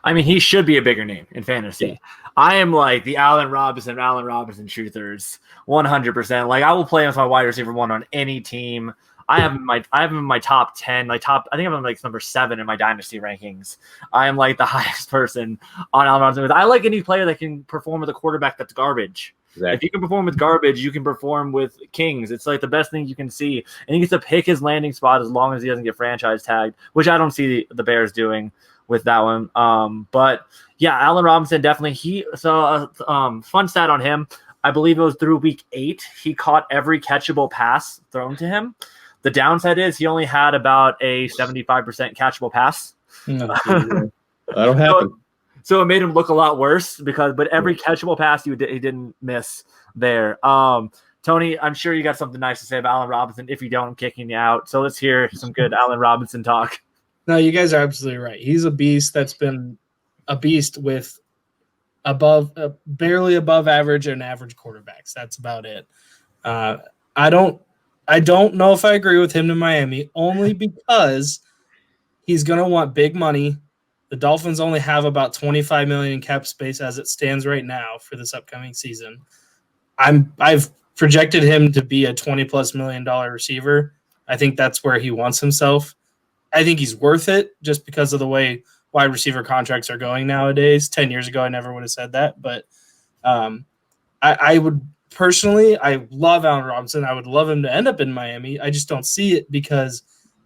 I mean, he should be a bigger name in fantasy. Yeah. I am like the Allen Robinson truthers, 100%. Like, I will play as my wide receiver 1 on any team. I have him in my top 10, I think I'm like number 7 in my dynasty rankings. I am like the highest person on Allen Robinson. I like any player that can perform with a quarterback that's garbage. Exactly. If you can perform with garbage, you can perform with kings. It's like the best thing you can see. And he gets to pick his landing spot as long as he doesn't get franchise tagged, which I don't see the Bears doing with that one. But yeah, Allen Robinson definitely. Fun stat on him. I believe it was through week 8. He caught every catchable pass thrown to him. The downside is he only had about a 75% catchable pass. That'll happen. So it made him look a lot worse but every catchable pass he didn't miss there. Tony, I'm sure you got something nice to say about Allen Robinson. If you don't, I'm kicking you out. So let's hear some good Allen Robinson talk. No, you guys are absolutely right. He's a beast that's been a beast with barely above average and average quarterbacks. That's about it. I don't know if I agree with him to Miami, only because he's going to want big money. The Dolphins only have about $25 million in cap space as it stands right now for this upcoming season. I've projected him to be a $20+ million receiver. I think that's where he wants himself. I think he's worth it just because of the way wide receiver contracts are going nowadays. 10 years ago, I never would have said that. But I would personally, I love Allen Robinson. I would love him to end up in Miami. I just don't see it because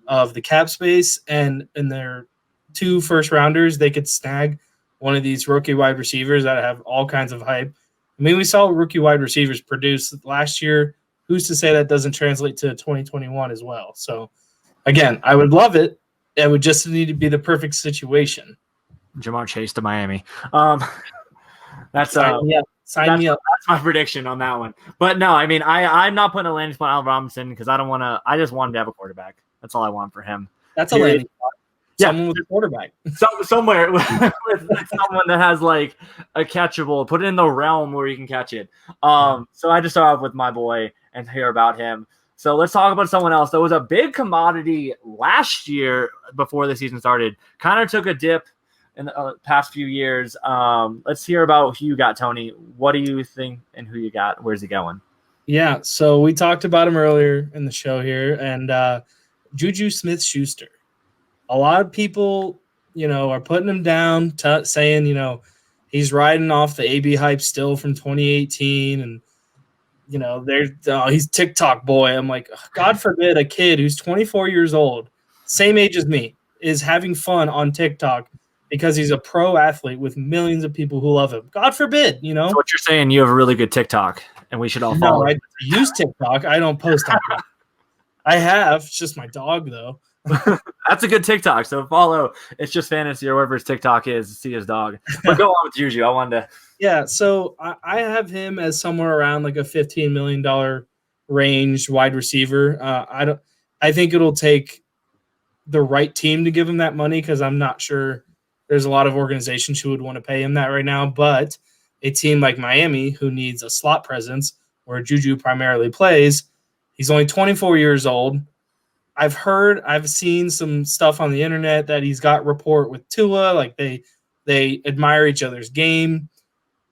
of the cap space and their 2 first-rounders. They could snag one of these rookie wide receivers that have all kinds of hype. I mean, we saw rookie wide receivers produce last year. Who's to say that doesn't translate to 2021 as well? So, again, I would love it. It would just need to be the perfect situation. Jamar Chase to Miami. That's Sign me up. That's my prediction on that one. But no, I mean, I'm not putting a landing spot on Allen Robinson because I don't want to. I just want him to have a quarterback. That's all I want for him. That's a landing spot. Someone with a quarterback. Somewhere with someone that has like a catchable. Put it in the realm where you can catch it. So I just start off with my boy and hear about him. So let's talk about someone else that was a big commodity last year before the season started. Kind of took a dip in the past few years. Let's hear about who you got, Tony. What do you think and who you got? Where's he going? Yeah, so we talked about him earlier in the show here, and Juju Smith-Schuster. A lot of people, are putting him down, saying, he's riding off the AB hype still from 2018, and he's TikTok boy. I'm like, God forbid a kid who's 24 years old, same age as me, is having fun on TikTok because he's a pro athlete with millions of people who love him. God forbid, So what you're saying, you have a really good TikTok, and we should all follow. No, I use TikTok. I don't post on it. I have. It's just my dog, though. That's a good TikTok. So follow It's Just Fantasy or whatever his TikTok is. See his dog. But go on with Juju. I wanted to. Yeah, so I have him as somewhere around like a $15 million range wide receiver. I think it'll take the right team to give him that money because I'm not sure there's a lot of organizations who would want to pay him that right now. But a team like Miami who needs a slot presence where Juju primarily plays, he's only 24 years old. I've seen some stuff on the internet that he's got rapport with Tua, like they admire each other's game.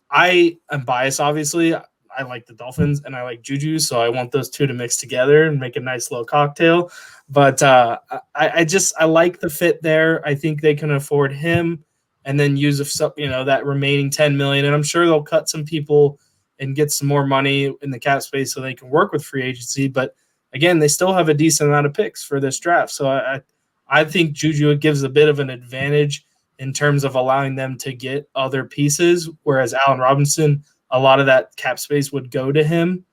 I am biased, obviously. I like the Dolphins and I like Juju, so I want those two to mix together and make a nice little cocktail. But I like the fit there. I think they can afford him and then use that remaining $10 million. And I'm sure they'll cut some people and get some more money in the cap space so they can work with free agency. But again, they still have a decent amount of picks for this draft. So I think Juju gives a bit of an advantage in terms of allowing them to get other pieces, whereas Allen Robinson, a lot of that cap space would go to him.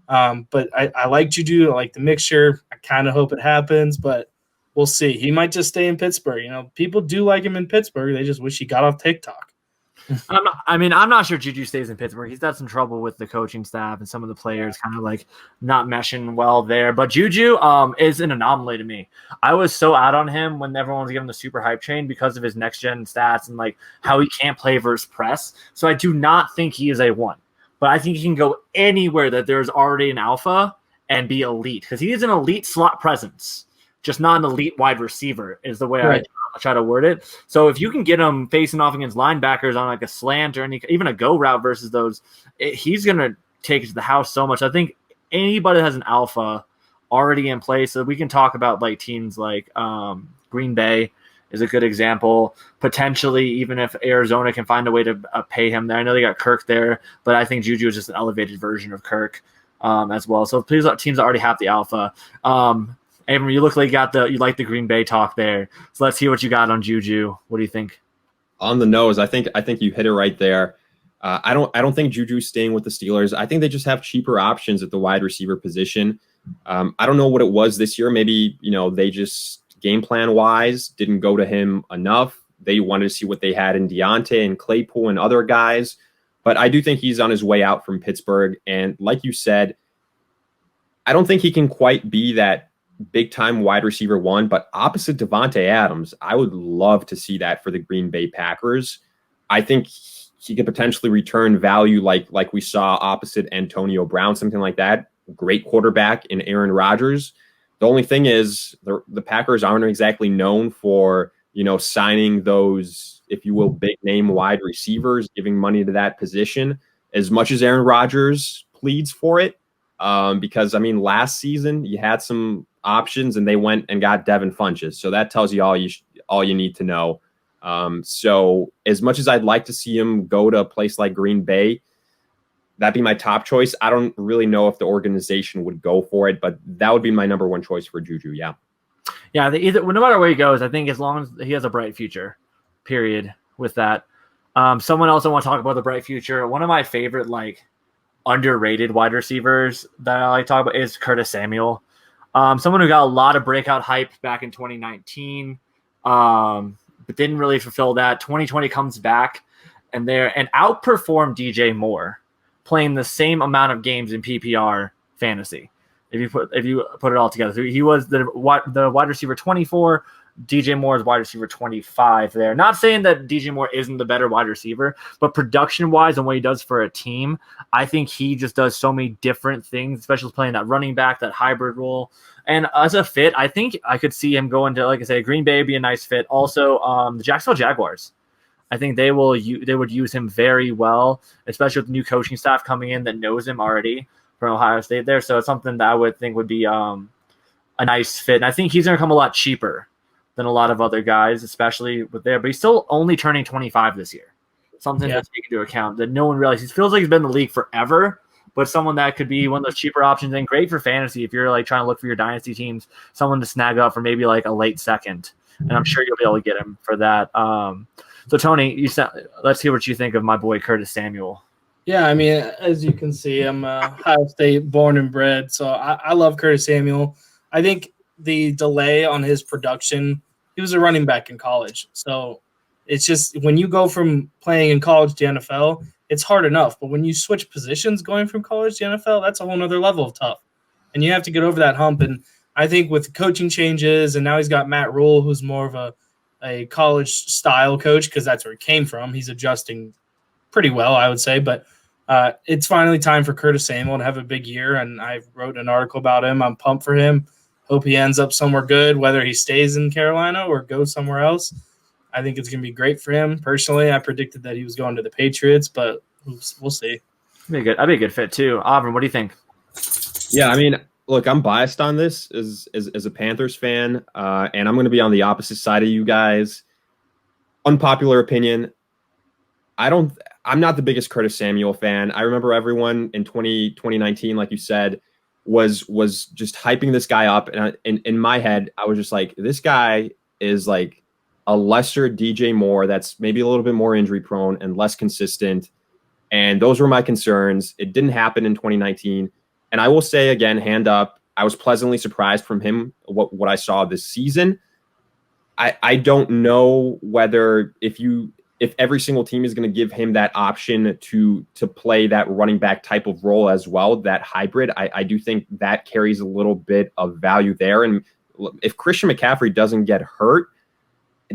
But I like Juju. I like the mixture. I kind of hope it happens, but we'll see. He might just stay in Pittsburgh. People do like him in Pittsburgh. They just wish he got off TikTok. I'm not sure Juju stays in Pittsburgh. He's had some trouble with the coaching staff and some of the players kind of like not meshing well there. But Juju is an anomaly to me. I was so out on him when everyone was giving the super hype train because of his next gen stats and like how he can't play versus press. So I do not think he is a one, but I think he can go anywhere that there's already an alpha and be elite because he is an elite slot presence, just not an elite wide receiver is the way Right. I try to word it. So if you can get him facing off against linebackers on like a slant or even a go route versus those, he's going to take it to the house so much. I think anybody that has an alpha already in place, so we can talk about like teams like Green Bay is a good example. Potentially, even if Arizona can find a way to pay him there. I know they got Kirk there, but I think Juju is just an elevated version of Kirk as well. So please, teams already have the alpha. Abram, you look like you like the Green Bay talk there. So let's hear what you got on Juju. What do you think? On the nose, I think you hit it right there. I don't think Juju's staying with the Steelers. I think they just have cheaper options at the wide receiver position. I don't know what it was this year. Maybe they just game plan wise didn't go to him enough. They wanted to see what they had in Deontay and Claypool and other guys. But I do think he's on his way out from Pittsburgh. And like you said, I don't think he can quite be that big time wide receiver one, but opposite Devontae Adams, I would love to see that for the Green Bay Packers. I think he could potentially return value like we saw opposite Antonio Brown, something like that. Great quarterback in Aaron Rodgers. The only thing is the Packers aren't exactly known for, signing those, if you will, big name wide receivers, giving money to that position as much as Aaron Rodgers pleads for it. Because last season you had some options and they went and got Devin Funchess. So that tells you all you need to know. So as much as I'd like to see him go to a place like Green Bay, that'd be my top choice. I don't really know if the organization would go for it, but that would be my number one choice for Juju. Yeah. Yeah. No matter where he goes, I think as long as he has a bright future, period, with that. Someone else I want to talk about the bright future. One of my favorite, underrated wide receivers that I like to talk about is Curtis Samuel. Someone who got a lot of breakout hype back in 2019, but didn't really fulfill that. 2020 comes back and outperformed DJ Moore, playing the same amount of games in PPR fantasy. If you put it all together, so he was the wide receiver 24. DJ Moore is wide receiver 25 there. Not saying that DJ Moore isn't the better wide receiver, but production-wise and what he does for a team, I think he just does so many different things, especially playing that running back, that hybrid role. And as a fit, I think I could see him going to, like I say, Green Bay would be a nice fit. Also, the Jacksonville Jaguars. I think they would use him very well, especially with the new coaching staff coming in that knows him already from Ohio State there. So it's something that I would think would be a nice fit. And I think he's going to come a lot cheaper than a lot of other guys, especially with there. But he's still only turning 25 this year. Something to take into account that no one realizes. He feels like he's been in the league forever, but someone that could be one of those cheaper options and great for fantasy if you're like trying to look for your dynasty teams, someone to snag up for maybe like a late second. And I'm sure you'll be able to get him for that. So Tony, let's hear what you think of my boy Curtis Samuel. Yeah, I mean, as you can see, I'm Ohio State born and bred, so I love Curtis Samuel. I think the delay on his production, he was a running back in college, so it's just when you go from playing in college to NFL, it's hard enough. But when you switch positions going from college to NFL, that's a whole nother level of tough. And you have to get over that hump. And I think with coaching changes, and now he's got Matt Rule, who's more of a college-style coach because that's where he came from. He's adjusting pretty well, I would say. But it's finally time for Curtis Samuel to have a big year, and I wrote an article about him. I'm pumped for him. Hope he ends up somewhere good, whether he stays in Carolina or goes somewhere else. I think it's going to be great for him. Personally, I predicted that he was going to the Patriots, but we'll see. That'd be a good fit too. Auburn, what do you think? Yeah, I mean, look, I'm biased on this as a Panthers fan, and I'm going to be on the opposite side of you guys. Unpopular opinion. I'm not the biggest Curtis Samuel fan. I remember everyone in 2019, like you said, was just hyping this guy up, and in my head, I was just like, this guy is like a lesser DJ Moore that's maybe a little bit more injury prone and less consistent. And those were my concerns. It didn't happen in 2019. And I will say again, hand up, I was pleasantly surprised from him, what I saw this season. I don't know whether if every single team is going to give him that option to play that running back type of role as well, that hybrid. I do think that carries a little bit of value there. And if Christian McCaffrey doesn't get hurt,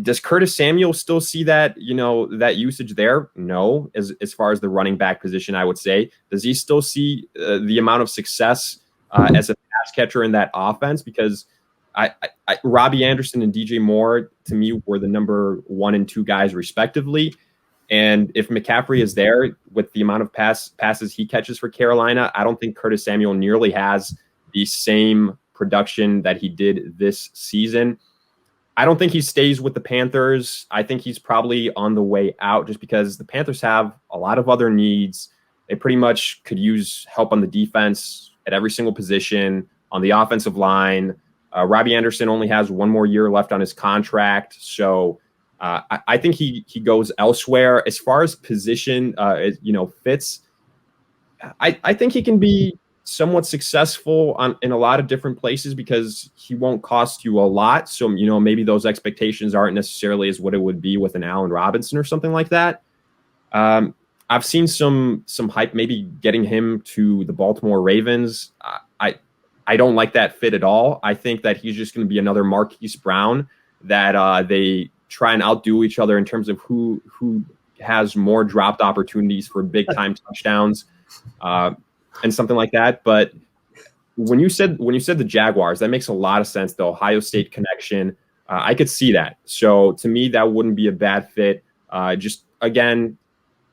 does Curtis Samuel still see that, that usage there? No, as far as the running back position, I would say. Does he still see the amount of success as a pass catcher in that offense? Because Robbie Anderson and DJ Moore, to me, were the number 1 and 2 guys respectively. And if McCaffrey is there with the amount of passes he catches for Carolina, I don't think Curtis Samuel nearly has the same production that he did this season. I don't think he stays with the Panthers. I think he's probably on the way out just because the Panthers have a lot of other needs. They pretty much could use help on the defense at every single position, on the offensive line. Robbie Anderson only has 1 more year left on his contract. So I think he goes elsewhere. As far as position, fits, I think he can be somewhat successful in a lot of different places because he won't cost you a lot. So, maybe those expectations aren't necessarily as what it would be with an Allen Robinson or something like that. I've seen some hype, maybe getting him to the Baltimore Ravens. I don't like that fit at all. I think that he's just going to be another Marquise Brown that they try and outdo each other in terms of who has more dropped opportunities for big time touchdowns. And something like that. But when you said the Jaguars, that makes a lot of sense. The Ohio State connection, I could see that. So to me, that wouldn't be a bad fit. Just again,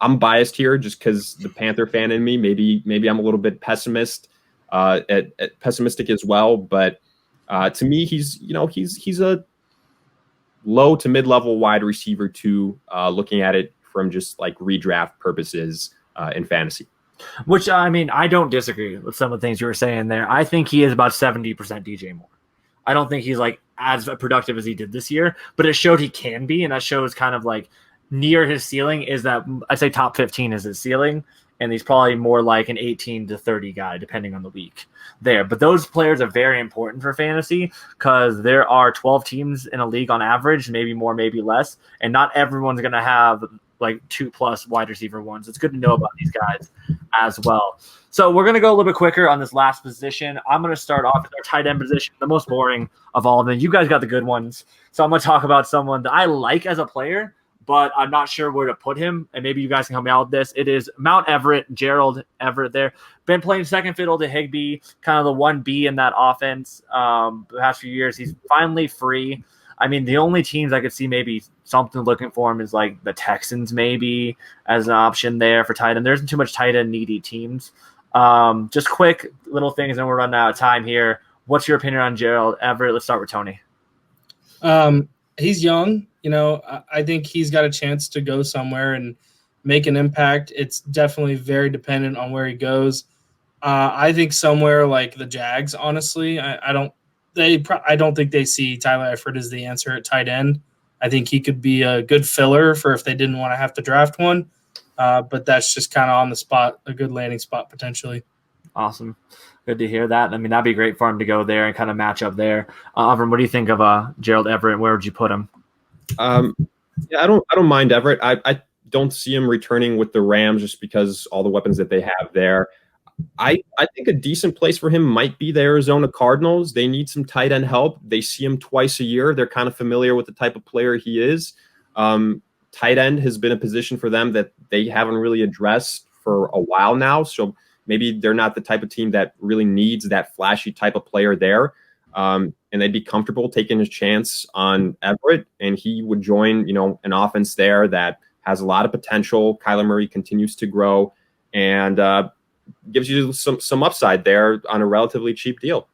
I'm biased here just because the Panther fan in me. Maybe I'm a little bit pessimistic as well. But to me, he's a low to mid-level wide receiver too. Looking at it from just like redraft purposes in fantasy. Which, I mean, I don't disagree with some of the things you were saying there. I think he is about 70% DJ Moore. I don't think he's like as productive as he did this year, but it showed he can be, and that shows kind of like near his ceiling is that I'd say top 15 is his ceiling, and he's probably more like an 18 to 30 guy, depending on the week there. But those players are very important for fantasy because there are 12 teams in a league on average, maybe more, maybe less, and not everyone's going to have like 2+ wide receiver ones. It's good to know about these guys as well. So we're going to go a little bit quicker on this last position. I'm going to start off with our tight end position, the most boring of all of them. You guys got the good ones. So I'm going to talk about someone that I like as a player, but I'm not sure where to put him. And maybe you guys can help me out with this. It is Mount Everett, Gerald Everett there. Been playing second fiddle to Higbee, kind of the 1B in that offense the past few years. He's finally free. I mean, the only teams I could see maybe something looking for him is like the Texans maybe as an option there for tight end. There isn't too much tight end needy teams. Just quick little things, and we're running out of time here. What's your opinion on Gerald Everett? Let's start with Tony. He's young. I think he's got a chance to go somewhere and make an impact. It's definitely very dependent on where he goes. I think somewhere like the Jags, honestly. I don't think they see Tyler Eifert as the answer at tight end. I think he could be a good filler for if they didn't want to have to draft one. But that's just kind of on the spot, a good landing spot potentially. Awesome. Good to hear that. I mean, that'd be great for him to go there and kind of match up there. Avram, what do you think of Gerald Everett? Where would you put him? Yeah, I don't mind Everett. I don't see him returning with the Rams just because all the weapons that they have there. I think a decent place for him might be the Arizona Cardinals. They need some tight end help. They see him twice a year. They're kind of familiar with the type of player he is. Tight end has been a position for them that they haven't really addressed for a while now. So maybe they're not the type of team that really needs that flashy type of player there. And they'd be comfortable taking a chance on Everett, and he would join, an offense there that has a lot of potential. Kyler Murray continues to grow and gives you some upside there on a relatively cheap deal.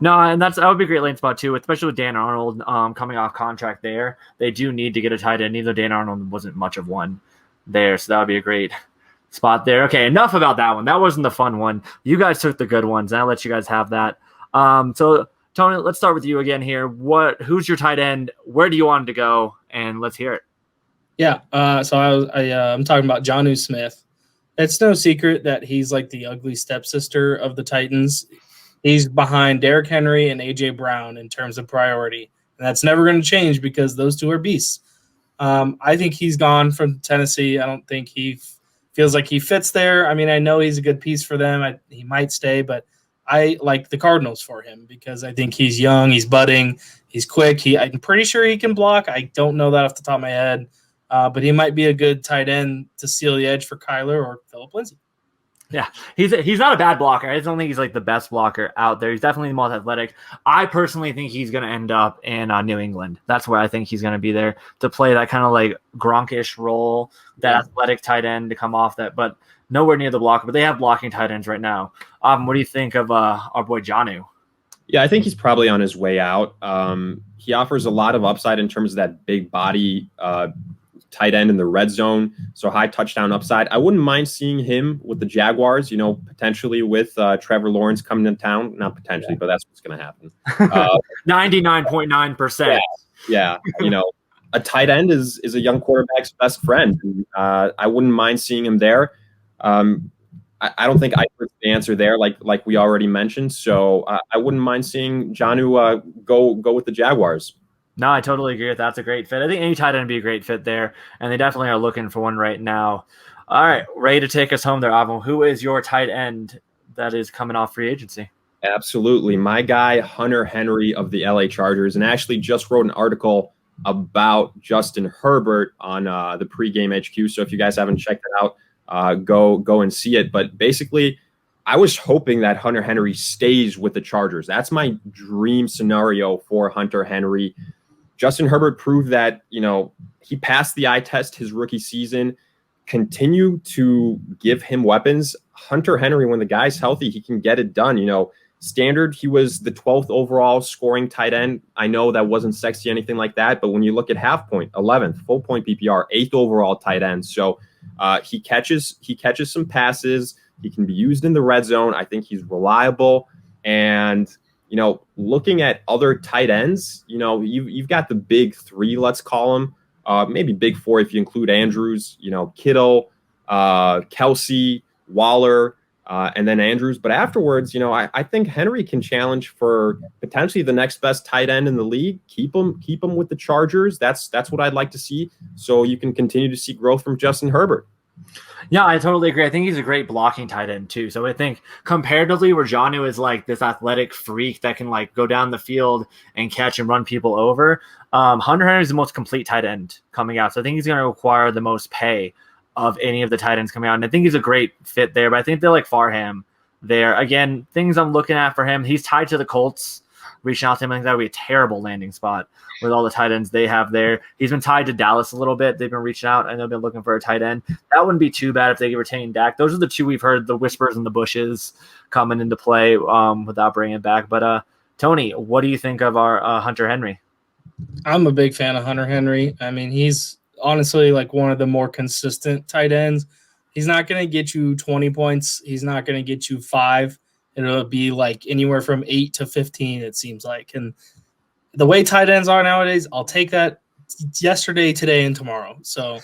No, and that would be a great lane spot too, especially with Dan Arnold coming off contract there. They do need to get a tight end. Even though Dan Arnold wasn't much of one there, so that would be a great spot there. Okay, enough about that one. That wasn't the fun one. You guys took the good ones, and I'll let you guys have that. So Tony, let's start with you again here. Who's your tight end? Where do you want him to go? And let's hear it. Yeah. So I'm talking about Jonnu Smith. It's no secret that he's like the ugly stepsister of the Titans. He's behind Derrick Henry and A.J. Brown in terms of priority. And that's never going to change because those two are beasts. I think he's gone from Tennessee. I don't think he feels like he fits there. I mean, I know he's a good piece for them. He might stay, but I like the Cardinals for him because I think he's young, he's budding, he's quick. I'm pretty sure he can block. I don't know that off the top of my head, but he might be a good tight end to seal the edge for Kyler or Phillip Lindsay. Yeah, he's not a bad blocker. I just don't think he's like the best blocker out there. He's definitely the most athletic. I personally think he's going to end up in New England. That's where I think he's going to be there to play that kind of like Gronkish role, that athletic tight end to come off that, but nowhere near the blocker. But they have blocking tight ends right now. What do you think of our boy Jonnu? Yeah, I think he's probably on his way out. He offers a lot of upside in terms of that big body tight end in the red zone, so high touchdown upside. I wouldn't mind seeing him with the Jaguars, potentially with Trevor Lawrence coming to town. Not potentially, but that's what's going to happen. 99.9%. Yeah. A tight end is a young quarterback's best friend. I wouldn't mind seeing him there. I don't think Eifert's the answer there, like we already mentioned. So I wouldn't mind seeing Jonnu go with the Jaguars. No, I totally agree with that. That's a great fit. I think any tight end would be a great fit there, and they definitely are looking for one right now. All right, ready to take us home there, Avon. Who is your tight end that is coming off free agency? Absolutely. My guy, Hunter Henry of the LA Chargers, and actually just wrote an article about Justin Herbert on the Pregame HQ. So if you guys haven't checked it out, go and see it. But basically, I was hoping that Hunter Henry stays with the Chargers. That's my dream scenario for Hunter Henry. Justin Herbert proved that, he passed the eye test his rookie season. Continue to give him weapons. Hunter Henry, when the guy's healthy, he can get it done. Standard, he was the 12th overall scoring tight end. I know that wasn't sexy, anything like that, but when you look at half point, 11th, full point PPR, 8th overall tight end. So he catches some passes. He can be used in the red zone. I think he's reliable. And looking at other tight ends, you've got the big three, let's call them, maybe big four if you include Andrews, Kittle, Kelsey, Waller, and then Andrews. But afterwards, I think Henry can challenge for potentially the next best tight end in the league. Keep him with the Chargers. That's what I'd like to see. So you can continue to see growth from Justin Herbert. Yeah, I totally agree. I think he's a great blocking tight end too. So I think comparatively where Jonnu is like this athletic freak that can like go down the field and catch and run people over, Hunter Henry is the most complete tight end coming out. So I think he's going to require the most pay of any of the tight ends coming out. And I think he's a great fit there, but I think they like Farham there. Again, things I'm looking at for him, he's tied to the Colts. reaching out to him. I think that would be a terrible landing spot with all the tight ends they have there. He's been tied to Dallas a little bit. They've been reaching out and they've been looking for a tight end. That wouldn't be too bad if they could retain Dak. Those are the two we've heard the whispers in the bushes coming into play without bringing it back. But Tony, what do you think of our Hunter Henry? I'm a big fan of Hunter Henry. I mean, he's honestly like one of the more consistent tight ends. He's not going to get you 20 points. He's not going to get you 5. It'll be like anywhere from 8 to 15, it seems like. And the way tight ends are nowadays, I'll take that yesterday, today, and tomorrow. So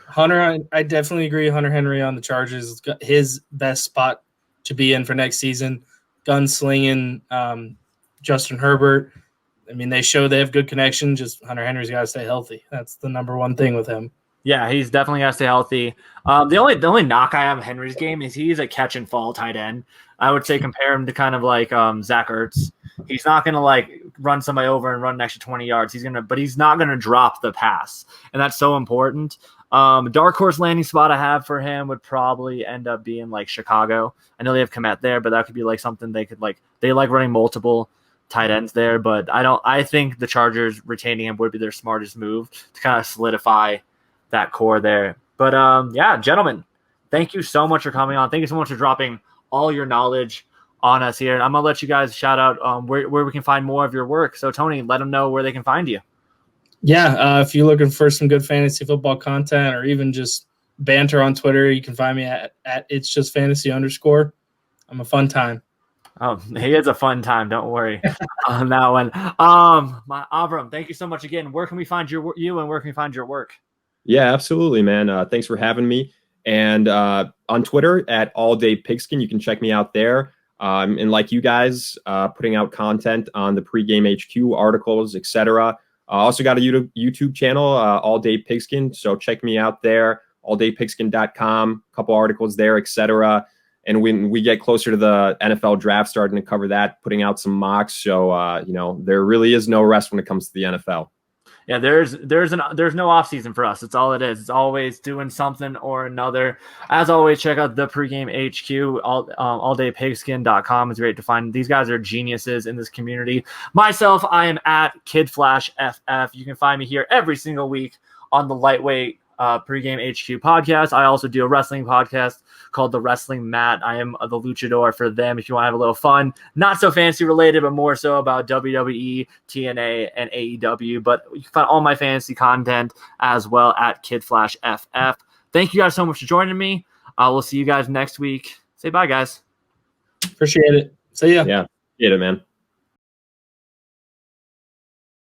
Hunter, I definitely agree. Hunter Henry on the Chargers is his best spot to be in for next season. Gunslinging Justin Herbert. I mean, they show they have good connection. Just Hunter Henry's got to stay healthy. That's the number one thing with him. Yeah, he's definitely got to stay healthy. The only knock I have on Henry's game is he's a catch and fall tight end. I would say compare him to kind of like Zach Ertz. He's not going to like run somebody over and run an extra 20 yards. But he's not going to drop the pass, and that's so important. Dark horse landing spot I have for him would probably end up being like Chicago. I know they have Komet there, but that could be like something they could like. They like running multiple tight ends there, but I think the Chargers retaining him would be their smartest move to kind of solidify that core there. But yeah, gentlemen, thank you so much for coming on. Thank you so much for dropping all your knowledge on us here. And I'm gonna let you guys shout out where we can find more of your work. So Tony, let them know where they can find you. Yeah, if you're looking for some good fantasy football content or even just banter on Twitter, you can find me at it's just fantasy _. I'm a fun time. Oh, he is a fun time. Don't worry on that one. My Avram, thank you so much again. Where can we find you and where can we find your work? Yeah, absolutely, man. Thanks for having me. And on Twitter at All Day Pigskin, you can check me out there. And like you guys, putting out content on the Pregame HQ articles, etc. Also got a YouTube channel, All Day Pigskin. So check me out there, alldaypigskin.com. A couple articles there, etc. And when we get closer to the NFL draft, starting to cover that, putting out some mocks. So there really is no rest when it comes to the NFL. Yeah, there's no off season for us. It's all it is. It's always doing something or another. As always, check out the Pregame HQ, alldaypigskin.com. It's great to find. These guys are geniuses in this community. Myself, I am at KidFlashFF. You can find me here every single week on the Lightweight Pregame HQ podcast. I also do a wrestling podcast called The Wrestling Mat. I am the luchador for them if you want to have a little fun. Not so fantasy related, but more so about WWE, TNA, and AEW. But you can find all my fantasy content as well at KidFlashFF. Thank you guys so much for joining me. We'll see you guys next week. Say bye, guys. Appreciate it. See ya. Yeah, get it, man.